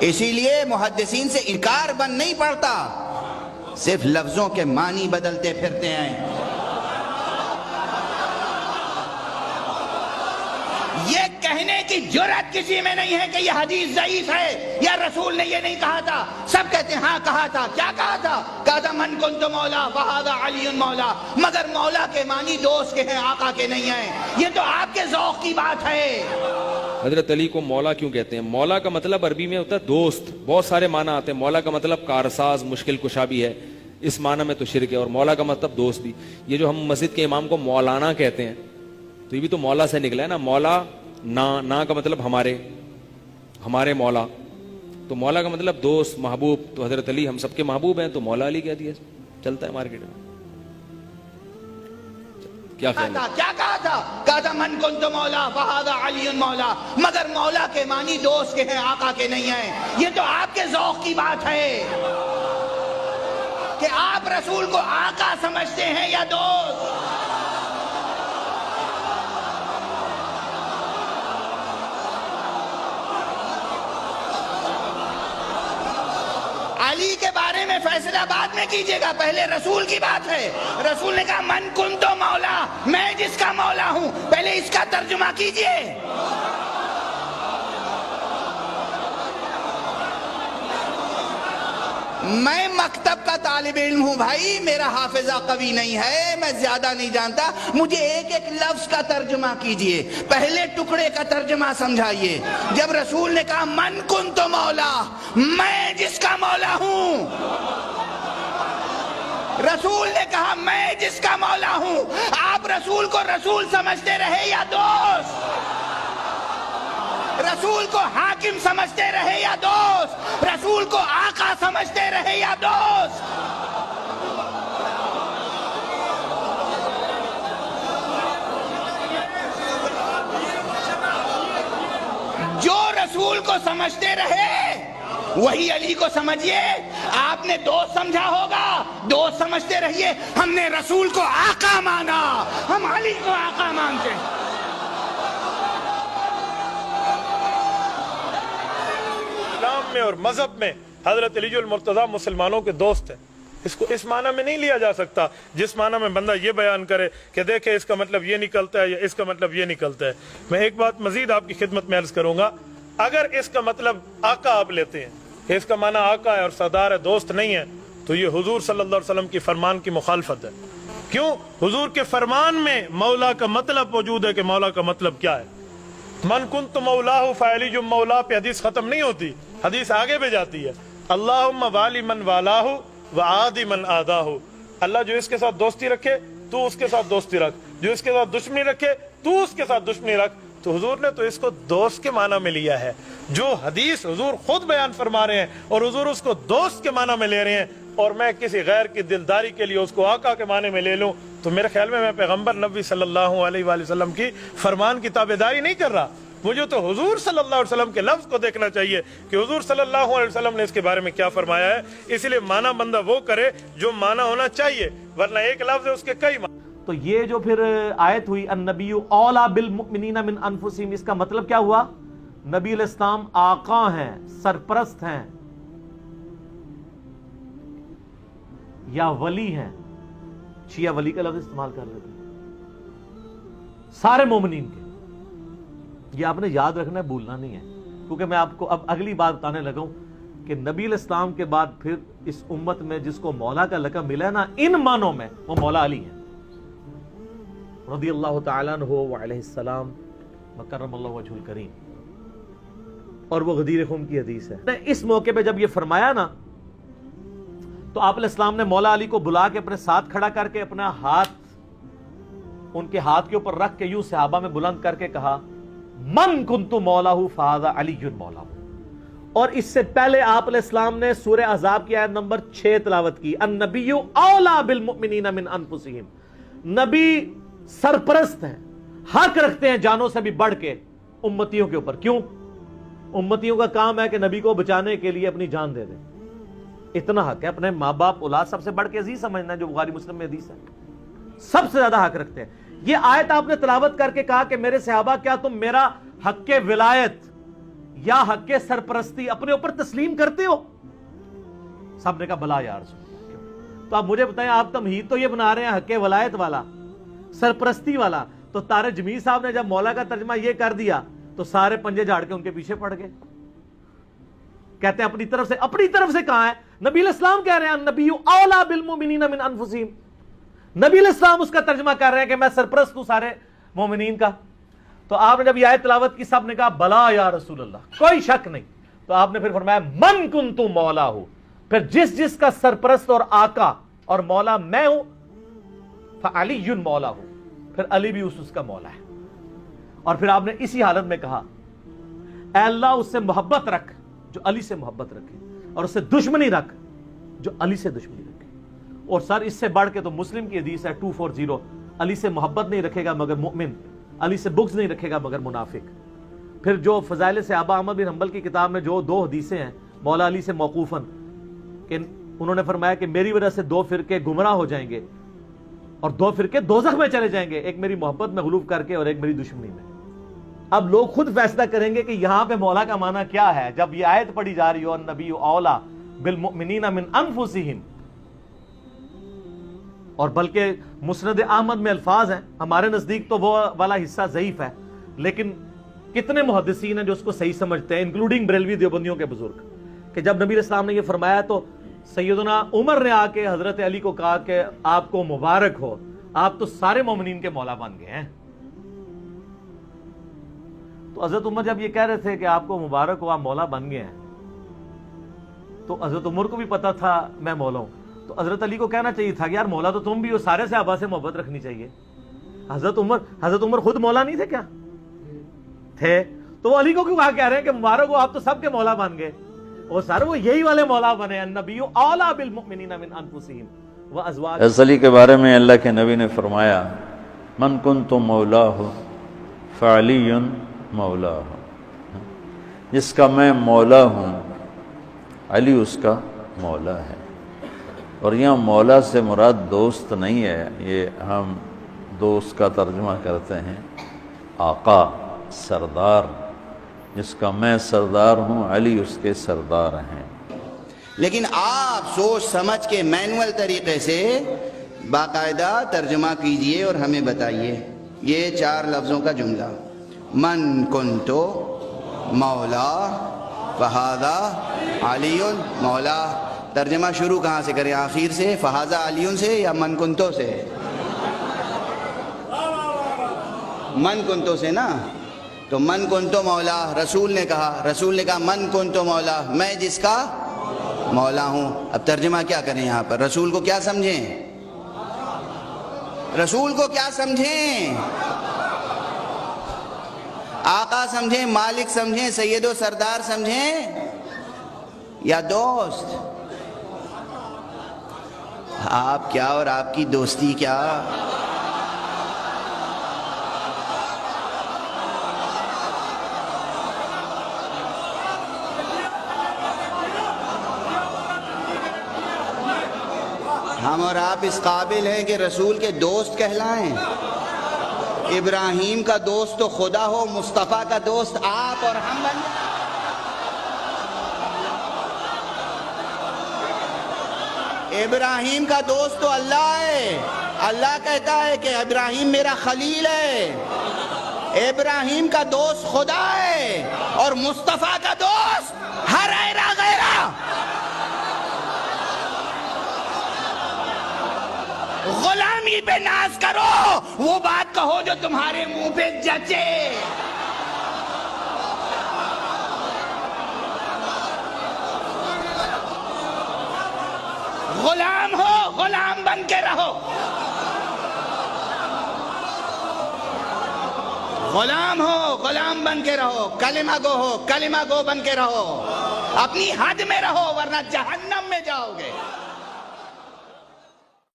اسی لیے محدثین سے انکار بن نہیں پڑتا، صرف لفظوں کے معنی بدلتے پھرتے ہیں۔ یہ کہنے کی جرأت کسی میں نہیں ہے کہ یہ حدیث ضعیف ہے یا رسول نے یہ نہیں کہا تھا۔ سب کہتے ہیں ہاں کہا تھا۔ کیا کہا تھا؟ کہا تھا من کنت مولا فہذا علی مولا، مگر مولا کے معنی دوست کے ہیں، آقا کے نہیں ہیں۔ یہ تو آپ کے ذوق کی بات ہے۔ حضرت علی کو مولا کیوں کہتے ہیں؟ مولا کا مطلب عربی میں ہوتا ہے دوست، بہت سارے معنی آتے ہیں۔ مولا کا مطلب کارساز، مشکل کشا بھی ہے، اس معنی میں تو شرک ہے، اور مولا کا مطلب دوست بھی۔ یہ جو ہم مسجد کے امام کو مولانا کہتے ہیں تو یہ بھی تو مولا سے نکلا ہے نا۔ مولا نا کا مطلب ہمارے مولا، تو مولا کا مطلب دوست، محبوب۔ تو حضرت علی ہم سب کے محبوب ہیں تو مولا علی کہہ دیا، چلتا ہے مارکیٹ میں۔ کیا خیال ہے؟ کیا کہا تھا؟ کہا تھا من کنت مولا فہذا علی مولا، مگر مولا کے معنی دوست کے ہیں، آقا کے نہیں ہیں۔ یہ تو آپ کے ذوق کی بات ہے کہ آپ رسول کو آقا سمجھتے ہیں یا دوست۔ علی کے بارے میں فیصلہ بعد میں کیجئے گا، پہلے رسول کی بات ہے۔ رسول نے کہا من کنتو مولا، میں جس کا مولا ہوں، پہلے اس کا ترجمہ کیجئے۔ میں مکتب کا طالب علم ہوں بھائی، میرا حافظہ قوی نہیں ہے، میں زیادہ نہیں جانتا، مجھے ایک ایک لفظ کا ترجمہ کیجئے، پہلے ٹکڑے کا ترجمہ سمجھائیے۔ جب رسول نے کہا من کنتو مولا، میں جس کا مولا ہوں، رسول نے کہا میں جس کا مولا ہوں، آپ رسول کو رسول سمجھتے رہے یا دوست؟ رسول کو حاکم سمجھتے رہے یا دوست؟ رسول کو آقا سمجھتے رہے یا دوست؟ جو رسول کو سمجھتے رہے وہی علی کو سمجھیے۔ آپ نے دوست سمجھا ہوگا، دوست سمجھتے رہیے۔ ہم نے رسول کو آقا مانا، ہم علی کو آقا مانتے ہیں۔ اسلام میں اور مذہب میں حضرت علی المرتضیٰ مسلمانوں کے دوست ہیں۔ اس کو اس معنی میں نہیں لیا جا سکتا جس معنی میں بندہ یہ بیان کرے کہ دیکھیں اس کا مطلب یہ نکلتا ہے یا اس کا مطلب یہ نکلتا ہے۔ میں ایک بات مزید آپ کی خدمت میں عرض کروں گا، اگر اس کا مطلب آقا آپ لیتے ہیں کہ اس کا معنی آقا ہے اور سردار ہے، دوست نہیں ہے، تو یہ حضور صلی اللہ علیہ وسلم کی فرمان کی مخالفت ہے۔ کیوں؟ حضور کے فرمان میں مولا کا مطلب موجود ہے کہ مولا کا مطلب کیا ہے۔ من کنت مولاہ فعلی جو مولا پہ حدیث ختم نہیں ہوتی، حدیث آگے بھی جاتی ہے۔ اللہم والی من والاہ وعادی من آداہ، اللہ جو اس کے ساتھ دوستی رکھے تو اس کے ساتھ دوستی رکھ، جو اس کے ساتھ دشمنی رکھے تو اس کے ساتھ دشمنی رکھ۔ تو حضور نے تو اس کو دوست کے معنی میں لیا ہے۔ جو حدیث حضور خود بیان فرما رہے ہیں اور حضور اس کو دوست کے معنی میں لے رہے ہیں، اور میں کسی غیر کی دلداری کے لیے اس کو آقا کے معنی میں لے لوں، تو میرے خیال میں پیغمبر نبی صلی اللہ علیہ وآلہ وسلم کی فرمان کی تابعداری نہیں کر رہا۔ مجھے تو حضور صلی اللہ علیہ وسلم کے لفظ کو دیکھنا چاہیے کہ حضور صلی اللہ علیہ وسلم نے اس کے بارے میں کیا فرمایا ہے۔ اس لیے معنی بندہ وہ کرے جو معنی ہونا چاہیے، ورنہ ایک لفظ ہے اس کے کئی معنی۔ تو یہ جو پھر آیت ہوئی النبی اولا بالمؤمنین من انفسہم، اس کا مطلب کیا ہوا؟ نبی علیہ السلام آقا ہیں، سرپرست ہیں یا ولی ہیں؟ شیعہ ولی کا لفظ استعمال کر لیتے ہیں سارے مومنین کے۔ یہ آپ نے یاد رکھنا ہے، بھولنا نہیں ہے، کیونکہ میں آپ کو اب اگلی بات بتانے لگا ہوں کہ نبی علیہ السلام کے بعد پھر اس امت میں جس کو مولا کا لقب ملا ہے نا، ان معنوں میں وہ مولا علی ہیں رضی اللہ تعالیٰ عنہ وعلیہ السلام وکرم اللہ وجہ الکریم، اور وہ غدیر خم کی حدیث ہے۔ اس موقع پہ جب یہ فرمایا نا، تو آپ علیہ السلام نے مولا علی کو بلا کے اپنے ساتھ کھڑا کر کے اپنا ہاتھ ان کے ہاتھ کے اوپر رکھ کے یوں صحابہ میں بلند کر کے کہا من کنت مولاہ فہذا علی مولاہ۔ اور اس سے پہلے آپ علیہ السلام نے سورہ احزاب کی آیت نمبر 6 تلاوت کی، النبی اولا بالمؤمنین من انفسہم، نبی سرپرست ہیں، حق رکھتے ہیں جانوں سے بھی بڑھ کے امتیوں کے اوپر۔ کیوں؟ امتیوں کا کام ہے کہ نبی کو بچانے کے لیے اپنی جان دے دیں، اتنا حق ہے۔ اپنے ماں باپ اولاد سب سے بڑھ کے عزیز سمجھنا ہے، جو بخاری مسلم میں حدیث ہے، سب سے زیادہ حق رکھتے ہیں۔ یہ آیت آپ نے تلاوت کر کے کہا کہ میرے صحابہ کیا تم میرا حق ولایت یا حق کے سرپرستی اپنے اوپر تسلیم کرتے ہو؟ سب نے کہا بلا یا رسول اللہ۔ تو آپ مجھے بتائیں، آپ تمہید تو یہ بنا رہے ہیں حق ولایت والا، سرپرستی والا، تو طارق جمیل صاحب نے جب مولا کا ترجمہ یہ کر دیا تو سارے پنجے جھاڑ کے ان کے پیچھے پڑ گئے۔ کہتے ہیں اپنی طرف سے کہاں ہے؟ نبی علیہ السلام کہہ رہے ہیں النبی اولا بالمؤمنین من انفسہم، نبی علیہ السلام اس کا ترجمہ کر رہے ہیں کہ میں سرپرست ہوں سارے مومنین کا۔ تو آپ نے جب یہ آیت تلاوت کی سب نے کہا بلا یا رسول اللہ، کوئی شک نہیں۔ تو آپ نے پھر فرمایا من کنت مولا ہو، پھر جس کا سرپرست اور آقا اور مولا میں ہوں، فعلی مولا ہوں، پھر علی بھی اس کا مولا ہے۔ اور پھر آپ نے اسی حالت میں کہا اے اللہ اس سے محبت رکھ جو علی سے محبت رکھے، اور اس سے دشمنی رکھ جو علی سے دشمنی رکھے۔ اور سر اس سے بڑھ کے تو مسلم کی حدیث ہے 240، علی سے محبت نہیں رکھے گا مگر مومن، علی سے بغض نہیں رکھے گا مگر منافق۔ پھر جو فضائل صحابہ احمد بن حنبل کی کتاب میں جو 2 حدیثیں ہیں مولا علی سے موقوفاً، کہ انہوں نے فرمایا کہ میری وجہ سے 2 فرقے گمراہ ہو جائیں گے اور 2 فرقے دوزخ میں چلے جائیں گے، ایک میری محبت میں غلوف کر کے اور ایک میری دشمنی میں۔ اب لوگ خود فیصلہ کریں گے کہ یہاں پہ مولا کا معنی کیا ہے جب یہ آیت پڑھی جا رہی ہو النبی اولا بالمؤمنین من انفسہم، اور بلکہ مسند احمد میں الفاظ ہیں، ہمارے نزدیک تو وہ والا حصہ ضعیف ہے، لیکن کتنے محدثین ہیں جو اس کو صحیح سمجھتے ہیں، انکلوڈنگ بریلوی دیوبندیوں کے بزرگ، کہ جب نبی علیہ السلام نے یہ فرمایا تو سیدنا عمر نے آ کے حضرت علی کو کہا کہ آپ کو مبارک ہو، آپ تو سارے مومنین کے مولا بن گئے ہیں۔ تو حضرت عمر جب یہ کہہ رہے تھے کہ آپ کو مبارک ہو، آپ مولا بن گئے ہیں، تو حضرت عمر کو بھی پتا تھا میں مولا ہوں، تو حضرت علی کو کہنا چاہیے تھا کہ یار مولا تو تم بھی ہو، سارے صحابہ سے محبت رکھنی چاہیے۔ حضرت عمر خود مولا نہیں تھے کیا؟ تھے، تو وہ علی کو کیوں کہہ رہے ہیں کہ مبارک ہو آپ تو سب کے مولا بن گئے؟ اور سر وہ یہی والے مولا بنے، النبی اولا بالمؤمنین من انفسہم وازواج۔ حضرت علی کے بارے میں اللہ کے نبی نے فرمایا من کنت مولاه فعلی مولاه، جس کا میں مولا ہوں علی اس کا مولا ہے۔ اور یہاں مولا سے مراد دوست نہیں ہے، یہ ہم دوست کا ترجمہ کرتے ہیں آقا، سردار، جس کا میں سردار ہوں علی اس کے سردار ہیں۔ لیکن آپ سوچ سمجھ کے مینول طریقے سے باقاعدہ ترجمہ کیجئے اور ہمیں بتائیے یہ 4 لفظوں کا جملہ، من کنتو مولا فہذا علی مولا، ترجمہ شروع کہاں سے کریں؟ آخر سے، فہذا علی سے یا من کنتو سے؟ من کنتو سے نا، تو من کنتو مولا رسول نے کہا من کنتو مولا، میں جس کا مولا ہوں۔ اب ترجمہ کیا کریں یہاں پر؟ رسول کو کیا سمجھیں؟ آقا سمجھیں، مالک سمجھیں، سید و سردار سمجھیں یا دوست؟ آپ کیا اور آپ کی دوستی کیا؟ ہم اور آپ اس قابل ہیں کہ رسول کے دوست کہلائیں؟ ابراہیم کا دوست تو خدا ہو، مصطفیٰ کا دوست آپ اور ہم بن جائیں۔ ابراہیم کا دوست تو اللہ ہے، اللہ کہتا ہے کہ ابراہیم میرا خلیل ہے، ابراہیم کا دوست خدا ہے، اور مصطفیٰ کا دوست ہر ایرا غیرہ۔ غلامی پہ ناز کرو، وہ بات کہو جو تمہارے منہ پہ جچے۔ غلام ہو، غلام بن کے رہو، غلام ہو، غلام بن کے رہو، کلمہ گو ہو، کلمہ گو بن کے رہو، اپنی حد میں رہو ورنہ جہنم میں جاؤ گے۔